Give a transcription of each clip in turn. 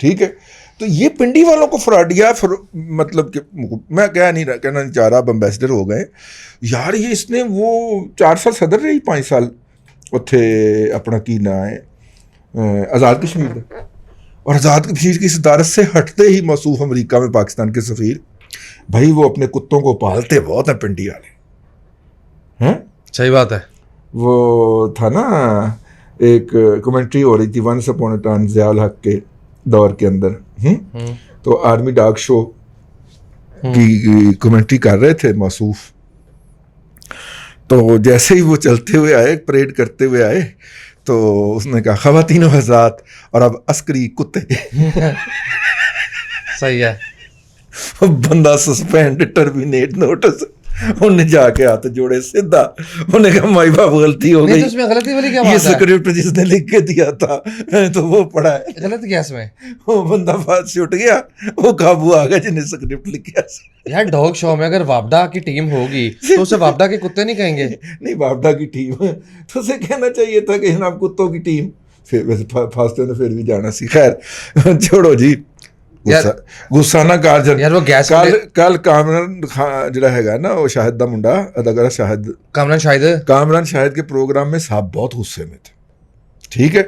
ٹھیک ہے. تو یہ پنڈی والوں کو فراڈیا مطلب کہ میں کہنا نہیں چاہ رہا اب امبیسڈر ہو گئے یار. یہ اس نے وہ 4 سال صدر رہی 5 سال اتھے اپنا کی نا ہے آزاد کشمیر کا, اور آزاد کشمیر کی صدارت سے ہٹتے ہی موصوف امریکہ میں پاکستان کے سفیر, بھائی وہ اپنے کتوں کو پالتے بہت ہیں پنڈی والے. صحیح بات ہے. وہ تھا نا ایک کمنٹری ہو رہی تھی once upon a time Zia ul-Haq کے دور کے اندر, تو آرمی ڈاگ شو کی کمنٹری کر رہے تھے موصوف. تو جیسے ہی وہ چلتے ہوئے آئے, پریڈ کرتے ہوئے آئے, تو اس نے کہا خواتین و حضرات اور اب عسکری کتے. صحیح ہے. بندہ سسپینڈ ٹرمینیٹ نوٹس, انہیں جا کے ہاتھ جوڑے سیدھا, انہیں کہا مائی باپ غلطی ہو گئی. اس میں غلطی والی کیا بات ہے؟ یہ سکرپٹ جس نے لکھ کے دیا تھا تو وہ پڑھا ہے. غلط کیا اس میں؟ وہ بندہ بات سے اٹھ گیا, وہ قابو آ گیا جن نے سکرپٹ لکھا. یار ڈاگ شو میں اگر وابڈا کی ٹیم ہوگی تو اسے وابڈا کے کتے نہیں کہیں گے. نہیں, وابڈا کی ٹیم تو اسے کہنا چاہیے تھا کہ جناب کتوں کی ٹیم. پھر ویسے فاستے نے پھر بھی جانا سی. خیر چھوڑو جی, غصہ نہ کار. یار وہ گیس کل کامران خان جڑا ہے نا, وہ شاہد دا منڈا اداکارہ شاہد, کامران شاہد کے پروگرام میں صاحب بہت غصے میں تھے. ٹھیک ہے,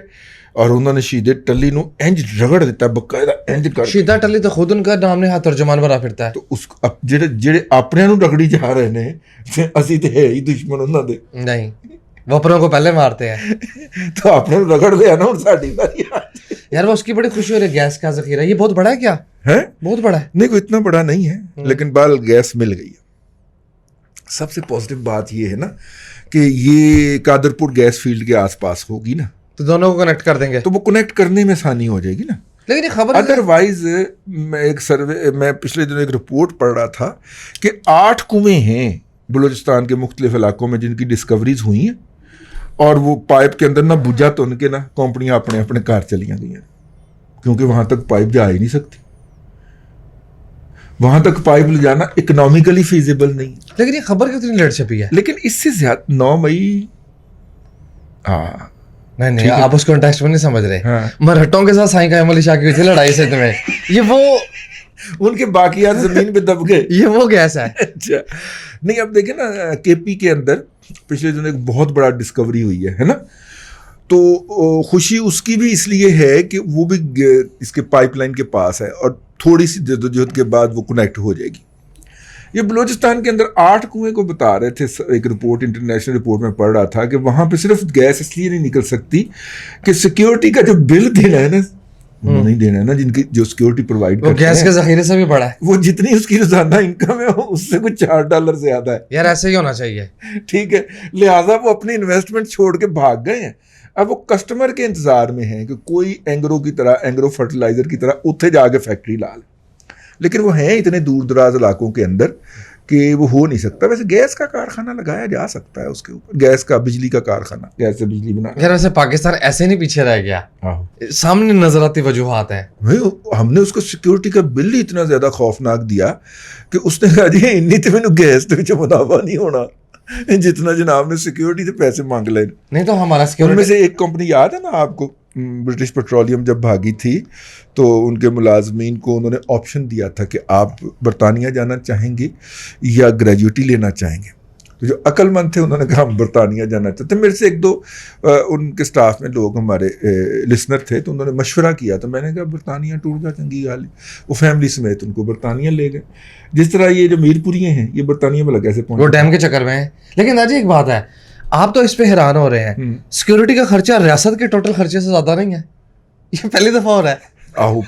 اور انہوں نے شیدہ ٹلی نو انج رگڑ دیتا باقاعدہ انج کر. شیدہ ٹلی تو خود ان کا نام نے ہاتھ ترجمان بنا پھرتا ہے. تو اس جڑے اپنے نو رگڑی جا رہے نے, اسی تے ہے ہی دشمن انہاں دے. نہیں, وہ اپنوں کو پہلے مارتے ہیں. تو اپنے نو رگڑ لیا نا, ہن ساڈی باری. یار وہ اس کی بڑی خوشی ہو رہی ہے گیس کا ذخیرہ. یہ بہت بڑا ہے کیا ہے؟ بہت بڑا ہے. نہیں کوئی اتنا بڑا نہیں ہے, لیکن بال گیس مل گئی ہے. سب سے پازیٹیو بات یہ ہے نا کہ یہ قادرپور گیس فیلڈ کے آس پاس ہوگی نا, تو دونوں کو کنیکٹ کر دیں گے, تو وہ کنیکٹ کرنے میں آسانی ہو جائے گی نا. لیکن یہ خبر ادروائز میں پچھلے دنوں ایک رپورٹ پڑھ رہا تھا کہ 8 کنویں ہیں بلوچستان کے مختلف علاقوں میں جن کی ڈسکوریز ہوئی ہیں, اور وہ پائپ کے اندر نہ بجھا تو ان کے نہ کمپنیاں اپنے اپنے کار چلیاں گئی ہیں, کیونکہ وہاں تک پائپ جا ہی نہیں سکتی. وہاں تک پائپ لے جانا اکنامیکلی فیزیبل نہیں. لیکن یہ خبر کتنی لیٹ چھپی ہے. لیکن اس سے زیادہ 9 مئی نہیں آپ اس کانٹیکسٹ میں نہیں سمجھ رہے. مرہٹوں کے ساتھ سائیں قائم علی شاہ کی ہوئی تھی لڑائی سندھ میں, یہ وہ ان کے باقیات زمین پہ دب گئے. یہ وہ گیس ہے. اچھا نہیں, اب دیکھیں نا کے پی کے اندر پچھلے دنوں ایک بہت بڑا ڈسکوری ہوئی ہے نا, تو خوشی اس کی بھی اس لیے ہے کہ وہ بھی اس کے پائپ لائن کے پاس ہے, اور تھوڑی سی جدوجہد کے بعد وہ کنیکٹ ہو جائے گی. یہ بلوچستان کے اندر 8 کنویں کو بتا رہے تھے, ایک رپورٹ انٹرنیشنل رپورٹ میں پڑھ رہا تھا کہ وہاں پہ صرف گیس اس لیے نہیں نکل سکتی کہ سیکیورٹی کا جو بل دینا ہے نا, نہیں دینا ہے نا, جن کی جو سیکیورٹی پرووائڈ کرتے ہیں, گیس کے ذخیرے سے بھی بڑا ہے. وہ جتنی اس کی روزانہ انکم ہے اس سے کچھ $4 زیادہ ہے. یار ایسے ہی ہونا چاہیے. ٹھیک ہے, لہٰذا وہ اپنی انویسٹمنٹ چھوڑ کے بھاگ گئے ہیں. اب وہ کسٹمر کے انتظار میں ہیں کہ کوئی اینگرو فرٹیلائزر کی طرح اتنے جا کے فیکٹری لا لے, لیکن وہ ہیں اتنے دور دراز علاقوں کے اندر کہ وہ ہو نہیں سکتا. ویسے گیس کا کارخانہ لگایا جا سکتا ہے اس کے اوپر, گیس کا بجلی کا کارخانہ, گیس سے بجلی بنا. یار ویسے پاکستان ایسے نہیں پیچھے رہ گیا, سامنے نظر آتی وجوہات ہیں. ہم نے اس کو سیکیورٹی کا بل ہی اتنا زیادہ خوفناک دیا کہ اس نے کہا جی انی تو مینوں گیس کے منافع نہیں ہونا جتنا جناب نے سیکیورٹی سے پیسے مانگ لے. نہیں تو ہمارا ان میں سے ایک کمپنی یاد ہے نا آپ کو, برٹش پیٹرولیم جب بھاگی تھی تو ان کے ملازمین کو انہوں نے آپشن دیا تھا کہ آپ برطانیہ جانا چاہیں گے یا گریجویٹی لینا چاہیں گے. تو جو عقل مند تھے انہوں نے کہا ہم برطانیہ جانا چاہتے. میرے سے 1-2 ان کے سٹاف میں لوگ ہمارے لسنر تھے, تو انہوں نے مشورہ کیا, تو میں نے کہا برطانیہ ٹور کا چنگی گال. وہ فیملی سمیت ان کو برطانیہ لے گئے. جس طرح یہ جو میر پوریاں ہیں یہ برطانیہ میں کیسے پہنچے, وہ ڈیم کے چکر میں ہیں. لیکن آج ایک بات ہے, آپ تو اس پہ حیران ہو رہے ہیں, سیکیورٹی کا خرچہ ریاست کے ٹوٹل خرچے سے زیادہ نہیں ہے. یہ پہلی دفعہ ہو رہا ہے.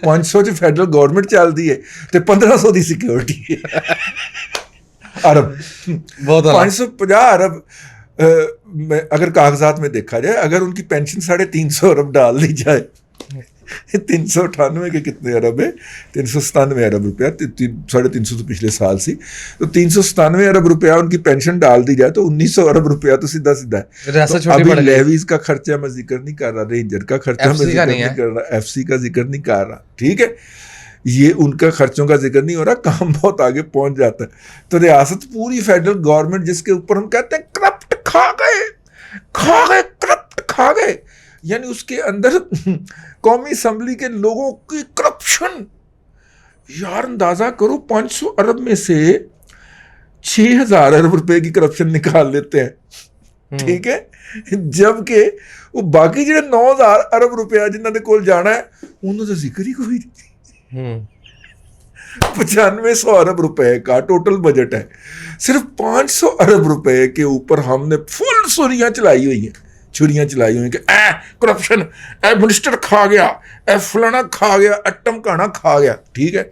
500 فیڈرل گورنمنٹ چل دی ہے تو 1500 دی سیکیورٹی ارب, 550 ارب اگر کاغذات میں دیکھا جائے. اگر ان کی پینشن 350 ارب ڈال دی جائے, 398 کے کتنے ارب ہے, 397 ارب روپیہ, 350 تو پچھلے سال سی, تو 397 ارب روپیہ ان کی پینشن ڈال دی جائے تو 1900 ارب روپیہ تو سیدھا ہے. ابھی لیویز کا خرچہ میں ذکر نہیں کر رہا, رینجر کا خرچہ میں ذکر نہیں کر رہا, ایف سی کا ذکر نہیں کر رہا. ٹھیک ہے, یہ ان کا خرچوں کا ذکر نہیں ہو رہا, کام بہت آگے پہنچ جاتا ہے. تو ریاست پوری فیڈرل گورنمنٹ جس کے اوپر ہم کہتے ہیں کرپٹ کھا گئے, کرپٹ کھا گئے, یعنی اس کے اندر قومی اسمبلی کے لوگوں کی کرپشن. یار اندازہ کرو 500 ارب میں سے 6,000 ارب روپے کی کرپشن نکال لیتے ہیں, ٹھیک ہے, جبکہ وہ باقی جڑے 9,000 ارب روپیہ جنہوں نے کول جانا ہے انہوں نے ذکر ہی کوئی نہیں. 9500 ارب روپے کا ٹوٹل بجٹ ہے, صرف 500 ارب روپے کے اوپر ہم نے فل چھریاں چلائی ہوئی ہیں کہ کرپشن, منسٹر کھا گیا, فلانا کھا گیا, اٹم کانا کھا گیا, ٹھیک ہے.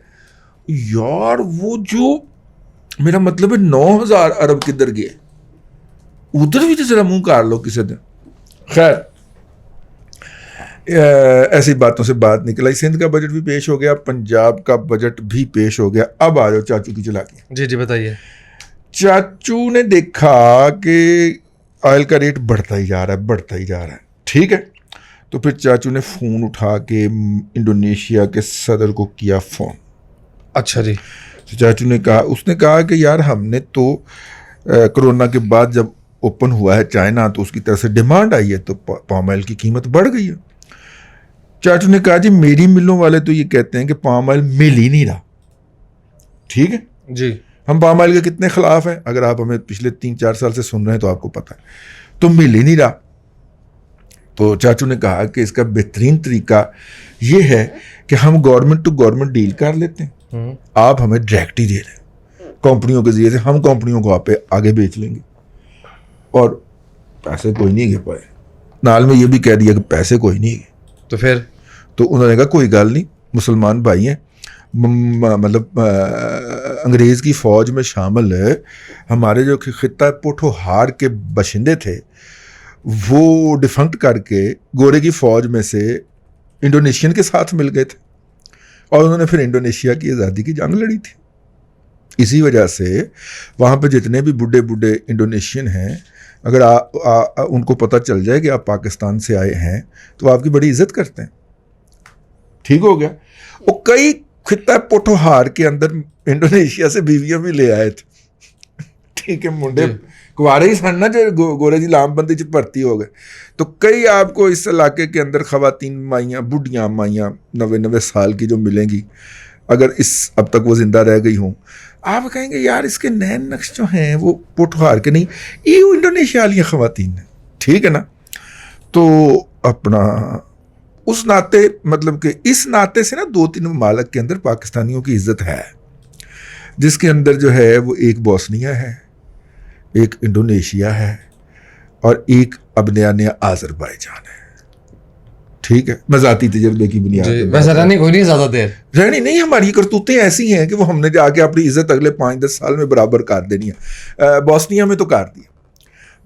یار وہ جو میرا مطلب ہے 9,000 ارب کدھر گئے, ادھر بھی تو ذرا منہ کار لو کسی دن. خیر ایسی باتوں سے بات نکل آئی. سندھ کا بجٹ بھی پیش ہو گیا, پنجاب کا بجٹ بھی پیش ہو گیا. اب آ جاؤ چاچو کی چلاکی. جی بتائیے. چاچو نے دیکھا کہ آئل کا ریٹ بڑھتا ہی جا رہا ہے, ٹھیک ہے. تو پھر چاچو نے فون اٹھا کے انڈونیشیا کے صدر کو کیا فون. اچھا جی. چاچو نے کہا, اس نے کہا کہ یار ہم نے تو کرونا کے بعد جب اوپن ہوا ہے چائنا تو اس کی طرف سے ڈیمانڈ آئی ہے تو پام آئل کی قیمت بڑھ گئی ہے. چاچو نے کہا جی میری ملوں والے تو یہ کہتے ہیں کہ پام آئل مل ہی نہیں رہا, ٹھیک ہے. جی ہم پام آئل کے کتنے خلاف ہیں, اگر آپ ہمیں پچھلے 3-4 سال سے سن رہے ہیں تو آپ کو پتہ ہے, تو مل ہی نہیں رہا. تو چاچو نے کہا کہ اس کا بہترین طریقہ یہ ہے کہ ہم گورنمنٹ ٹو گورنمنٹ ڈیل کر لیتے ہیں, آپ ہمیں ڈائریکٹ ہی دے دیں کمپنیوں کے ذریعے سے, ہم کمپنیوں کو آپ پہ آگے بیچ لیں گے. اور پیسے کوئی نہیں گے پائے, نال میں یہ بھی کہہ دیا کہ پیسے کوئی نہیں گے. تو پھر تو انہوں نے کہا کوئی گل نہیں, مسلمان بھائی ہیں, مطلب انگریز کی فوج میں شامل ہے ہمارے جو خطہ پوٹھوہار کے باشندے تھے, وہ ڈیفنکٹ کر کے گورے کی فوج میں سے انڈونیشین کے ساتھ مل گئے تھے, اور انہوں نے پھر انڈونیشیا کی آزادی کی جنگ لڑی تھی. اسی وجہ سے وہاں پہ جتنے بھی بوڑھے انڈونیشین ہیں, اگر ان کو پتہ چل جائے کہ آپ پاکستان سے آئے ہیں تو آپ کی بڑی عزت کرتے ہیں. ٹھیک ہو گیا. وہ کئی خطہ پوٹھوہار کے اندر انڈونیشیا سے بیویاں بھی لے آئے تھے, ٹھیک ہے. منڈے کوارے ہی سن نا جو گورے جی لام بندی چ بھرتی ہو گئے, تو کئی آپ کو اس علاقے کے اندر خواتین مائیاں, بوڑھیاں مائیاں 90 سال کی جو ملیں گی, اگر اب تک وہ زندہ رہ گئی ہوں, آپ کہیں گے یار اس کے نین نقش جو ہیں وہ پوٹھوہار کے نہیں, یہ انڈونیشیا والی خواتین ہیں, ٹھیک ہے نا. تو اپنا اس ناطے, مطلب کہ اس ناطے سے نا 2-3 ممالک کے اندر پاکستانیوں کی عزت ہے, جس کے اندر جو ہے وہ ایک بوسنیا ہے, ایک انڈونیشیا ہے, اور ایک اب نیا آذربائیجان ہے, ٹھیک ہے. میں ذاتی تجربے کی بنیاد پر ویسے رہنے کوئی نہیں زیادہ دیر رہنی نہیں, ہماری کرتوتیں ایسی ہیں کہ وہ ہم نے جا کے اپنی عزت اگلے 5-10 سال میں برابر کر دینی ہے. بوسنیا میں تو کر دیا.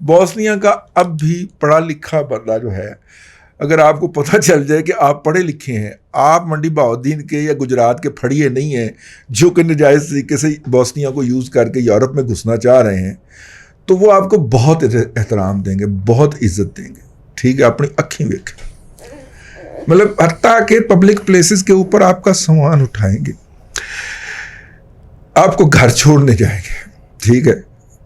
بوسنیا کا اب بھی پڑھا لکھا بندہ جو ہے, اگر آپ کو پتہ چل جائے کہ آپ پڑھے لکھے ہیں, آپ منڈی بہاؤدین کے یا گجرات کے پھڑیے نہیں ہیں جو کہ نجائز طریقے سے بوسنیا کو یوز کر کے یورپ میں گھسنا چاہ رہے ہیں, تو وہ آپ کو بہت احترام دیں گے, بہت عزت دیں گے, ٹھیک ہے. اپنی اکھیں دیکھیں, مطلب حتیٰ کہ پبلک پلیسز کے اوپر آپ کا سامان اٹھائیں گے, آپ کو گھر چھوڑنے جائیں گے, ٹھیک ہے.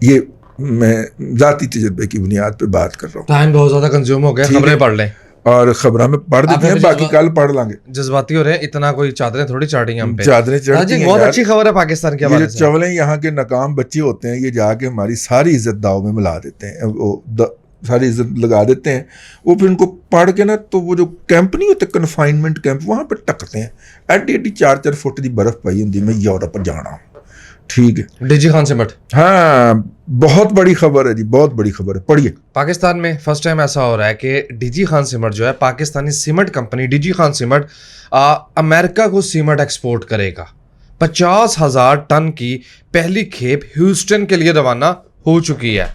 یہ میں ذاتی تجربے کی بنیاد پہ بات کر رہا ہوں. ٹائم بہت زیادہ کنزیوم ہو گیا, خبریں پڑھ لیں, اور خبریں میں پڑھ دیتی ہیں, باقی کل پڑھ لیں گے. جذباتی ہو رہے ہیں, اتنا کوئی چادریں تھوڑی چاڑی ہیں ہم پہ, چادریں چڑھتی ہیں. بہت اچھی خبر ہے پاکستان کے حوالے سے. چولیں یہاں کے ناکام بچے ہوتے ہیں, یہ جا کے ہماری ساری عزت داؤ میں ملا دیتے ہیں, وہ ساری عزت لگا دیتے ہیں. وہ پھر ان کو پڑھ کے نا, تو وہ جو کیمپ نہیں ہوتے کنفائنمنٹ کیمپ, وہاں پہ ٹکتے ہیں. ایڈی 4 فٹ کی برف پئی ہوں, میں یورپ جانا ہوں, ٹھیک ہے. ڈی جی خان سمٹ, ہاں بہت بڑی خبر ہے جی, بہت بڑی خبر ہے, پڑھیے. پاکستان میں فرسٹ ٹائم ایسا ہو رہا ہے کہ ڈی جی خان سیمنٹ جو ہے, Pakistani cement company D G Khan cement امریکہ کو سیمنٹ ایکسپورٹ کرے گا. 50,000 ٹن کی پہلی کھیپ ہیوسٹن کے لیے روانہ ہو چکی ہے.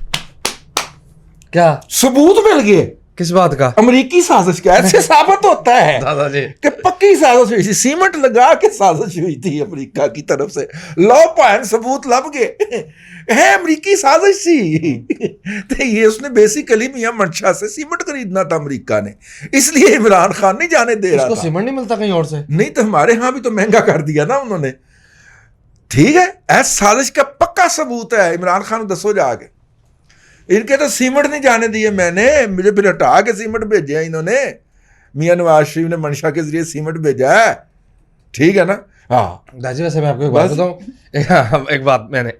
کیا ثبوت مل گئے کس بات کا؟ امریکی سازش کا. ایسے ثابت ہوتا ہے دادا جی کہ پکی سازش ہوئی تھی, سیمنٹ لگا کے سازش ہوئی تھی امریکہ کی طرف سے. لو پوائنٹ ثبوت لب گئے, ہے امریکی سازش تھی. تو یہ اس نے بیسیکلی میاں منشا سے سیمنٹ خریدنا تھا امریکہ نے, اس لیے عمران خان نہیں جانے دے رہا اس کو تھا. سیمنٹ نہیں ملتا کہیں اور سے, نہیں تو ہمارے ہاں بھی تو مہنگا کر دیا نا انہوں نے, ٹھیک ہے. ایس سازش کا پکا ثبوت ہے, عمران خان دسو جا کے. ان کے تو سیمٹ نہیں جانے دیے میں نے, مجھے پھر ہٹا کے سیمٹ بھیجا انہوں نے, میاں نواز شریف نے منشا کے ذریعے سیمٹ بھیجا ہے, ٹھیک ہے نا. ہاں داجی ویسے میں آپ کو ایک بات بتاؤں, ایک بات میں نے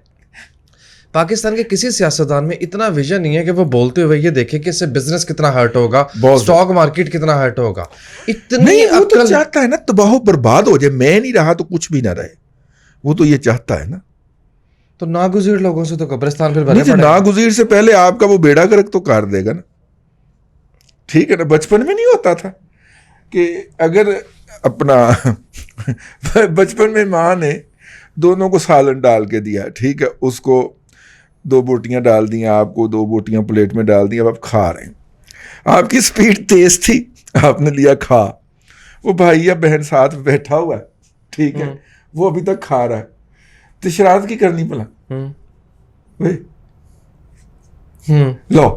پاکستان کے کسی سیاستدان میں اتنا ویژن نہیں ہے کہ وہ بولتے ہوئے یہ دیکھے کہ اس سے بزنس کتنا ہرٹ ہوگا, اسٹاک مارکیٹ کتنا ہرٹ ہوگا. اتنی وہ تو چاہتا ہے نا تباہ و برباد ہو جائے, میں نہیں رہا تو کچھ بھی نہ رہے, وہ تو یہ چاہتا ہے نا. تو ناگزیر لوگوں سے تو قبرستان پھر نہیں, ناگزیر سے پہلے آپ کا وہ بیڑا گرک تو کر دے گا نا, ٹھیک ہے نا. بچپن میں نہیں ہوتا تھا کہ اگر اپنا بچپن میں ماں نے دونوں کو سالن ڈال کے دیا, ٹھیک ہے, اس کو 2 بوٹیاں ڈال دیں, آپ کو 2 بوٹیاں پلیٹ میں ڈال دیں, اب آپ کھا رہے ہیں, آپ کی سپیڈ تیز تھی, آپ نے لیا کھا, وہ بھائی یا بہن ساتھ بیٹھا ہوا ہے, ٹھیک ہے, وہ ابھی تک کھا رہا ہے, تو شرارت کی کرنی پڑا لو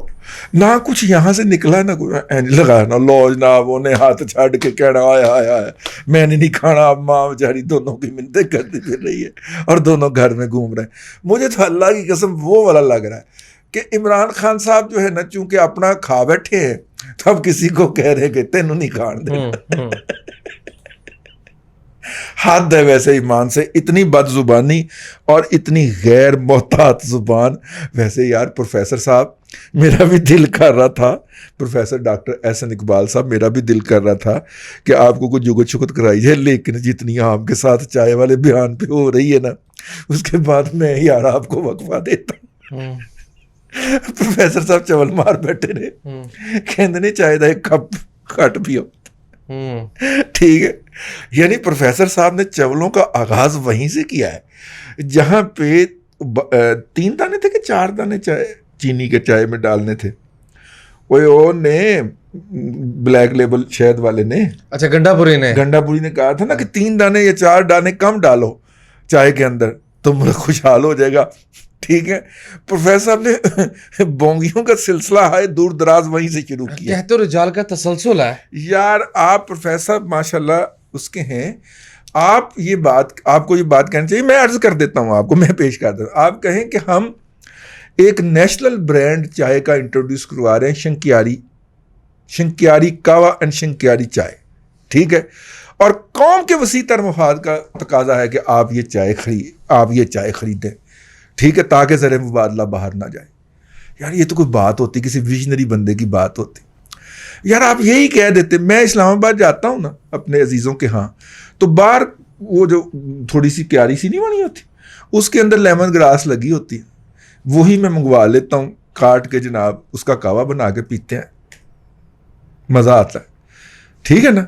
نہ کچھ یہاں سے نکلا نہ لگانا لو جناب, انہیں ہاتھ چھاڑ کے کہنا آیا آیا میں نے نہیں کھانا. اب ماں بیچاری دونوں کی منتیں کرتی پھر رہی ہے اور دونوں گھر میں گھوم رہے ہیں. مجھے تو اللہ کی قسم وہ والا لگ رہا ہے کہ عمران خان صاحب جو ہے نا, چونکہ اپنا کھا بیٹھے ہیں تو اب کسی کو کہہ رہے کہ تینوں نہیں کھان دینا. حد ہے ویسے ایمان سے, اتنی بد زبانی اور اتنی غیر محتاط زبان. ویسے یار پروفیسر صاحب میرا بھی دل کر رہا تھا, پروفیسر ڈاکٹر احسن اقبال صاحب میرا بھی دل کر رہا تھا کہ آپ کو کچھ جگت شکت کرائی جائے, لیکن جتنی آپ کے ساتھ چائے والے بیان پہ ہو رہی ہے نا, اس کے بعد میں یار آپ کو وقفہ دیتا ہوں. پروفیسر صاحب چول مار بیٹھے رہے, کہندے نہیں چائے دا ایک کپ کٹ پیو, ٹھیک ہے. یعنی پروفیسر صاحب نے چولوں کا آغاز وہیں سے کیا ہے جہاں پہ 3 دانے تھے کہ 4 دانے چائے چینی کے چائے میں ڈالنے تھے. وہ نے بلیک لیبل شہد والے نے, اچھا گنڈا پوری نے کہا تھا نا کہ 3 دانے یا 4 دانے کم ڈالو چائے کے اندر تو ملک خوشحال ہو جائے گا, ٹھیک ہے. پروفیسر صاحب نے بونگیوں کا سلسلہ ہے دور دراز وہیں سے شروع کیا. کہتے رجال کا تسلسل ہے یار. آپ پروفیسر صاحب ماشاء اللہ اس کے ہیں, آپ کو یہ بات کہنی چاہیے. میں عرض کر دیتا ہوں آپ کو, میں پیش کر دیتا ہوں. آپ کہیں کہ ہم ایک نیشنل برانڈ چائے کا انٹروڈیوس کروا رہے ہیں, شنکیاری کاوا اینڈ شنکیاری چائے, ٹھیک ہے, اور قوم کے وسیع تر مفاد کا تقاضا ہے کہ آپ یہ چائے خریدیں, ٹھیک ہے, تاکہ زر مبادلہ باہر نہ جائے. یار یہ تو کوئی بات ہوتی, کسی ویژنری بندے کی بات ہوتی. یار آپ یہی کہہ دیتے. میں اسلام آباد جاتا ہوں نا اپنے عزیزوں کے ہاں, تو باہر وہ جو تھوڑی سی کیاری سی نہیں بنی ہوتی, اس کے اندر لیمن گراس لگی ہوتی ہے, وہی میں منگوا لیتا ہوں کاٹ کے, جناب اس کا کعوہ بنا کے پیتے ہیں, مزہ آتا ہے, ٹھیک ہے نا.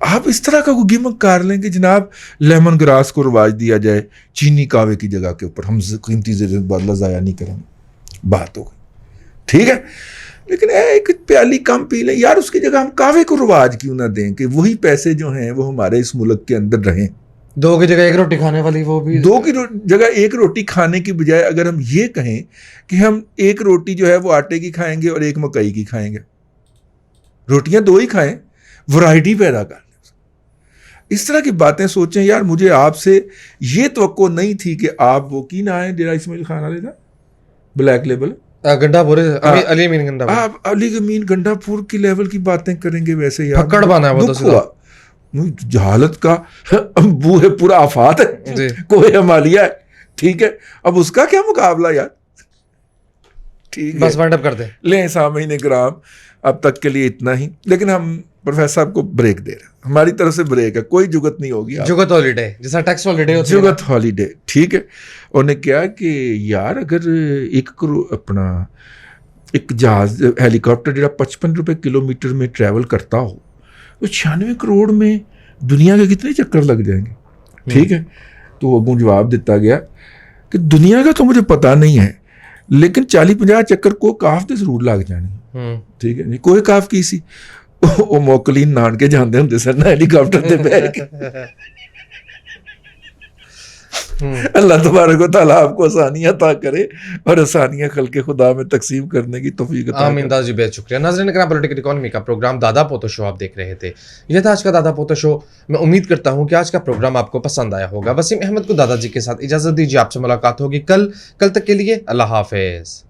آپ اس طرح کا گیمک کر لیں کہ جناب لیمن گراس کو رواج دیا جائے چینی کعوے کی جگہ کے اوپر, ہم قیمتی زر مبادلہ ضائع نہیں کریں گے, بات ہو گئی, ٹھیک ہے. لیکن ایک پیالی کم پی لیں یار, اس کی جگہ ہم کعوے کو رواج کیوں نہ دیں کہ وہی پیسے جو ہیں وہ ہمارے اس ملک کے اندر رہیں. 2 کی جگہ 1 روٹی کھانے والی, وہ بھی 2 کی جگہ 1 روٹی کھانے کی بجائے اگر ہم یہ کہیں کہ ہم 1 روٹی جو ہے وہ آٹے کی کھائیں گے اور 1 مکئی کی کھائیں گے, روٹیاں 2 ہی کھائیں, ورائٹی پیدا کر لیں. اس طرح کی باتیں سوچیں. یار مجھے آپ سے یہ توقع نہیں تھی کہ آپ وہ کی نہ آئیں ڈیرا اسماعیل خان والے تھا بلیک لیبل گنڈا پور, علی امین گنڈا پور, آپ علی امین گنڈا پور کی لیول کی باتیں کریں گے. ویسے یار پکڑ بانا ہے وہ تو جہالت کا بو ہے, پورا آفات ہے, کوئی ہمالیہ ہے, ٹھیک ہے. اب اس کا کیا مقابلہ یار, ٹھیک ہے, بس وائنڈ اپ کرتے لیں. سامعین کرام اب تک کے لیے اتنا ہی, لیکن ہم پروفیسر صاحب کو بریک دے رہے ہیں, ہماری طرف سے بریک ہے, کوئی جگت نہیں ہوگی. جگت ہالیڈے جیسا ٹیکس ہالیڈے ہوتی ہے, جگت ہالیڈے, ٹھیک ہے. انہوں نے کیا کہ یار اگر ایک جہاز ہیلی کاپٹر جہاں 55 روپے کلومیٹر میں ٹریول کرتا ہو تو 96 کروڑ میں دنیا کے کتنے چکر لگ جائیں گے, ٹھیک ہے. تو اگوں جواب دیتا گیا کہ دنیا کا تو مجھے پتا نہیں ہے, لیکن 40-50 چکر کو کاف تے ضرور لگ جانے, ٹھیک ہے. کوئی کاف کی سی وہ موکلین نان کے جاندے ہوں سر نا ہیلی کاپٹر تے بیٹھ کے. اللہ تبارک و تعالیٰ آپ کو آسانیاں عطا کرے اور آسانیاں خلق خدا میں تقسیم کرنے کی توفیق عطا کرے. آمین. دادا جی بہت شکریہ. ناظرین کرام, پولیٹیکل اکانومی کا پروگرام دادا پوتو شو آپ دیکھ رہے تھے. یہ تھا آج کا دادا پوتو شو. میں امید کرتا ہوں کہ آج کا پروگرام آپ کو پسند آیا ہوگا. وسیم احمد کو دادا جی کے ساتھ اجازت دیجیے, آپ سے ملاقات ہوگی کل تک کے لیے اللہ حافظ.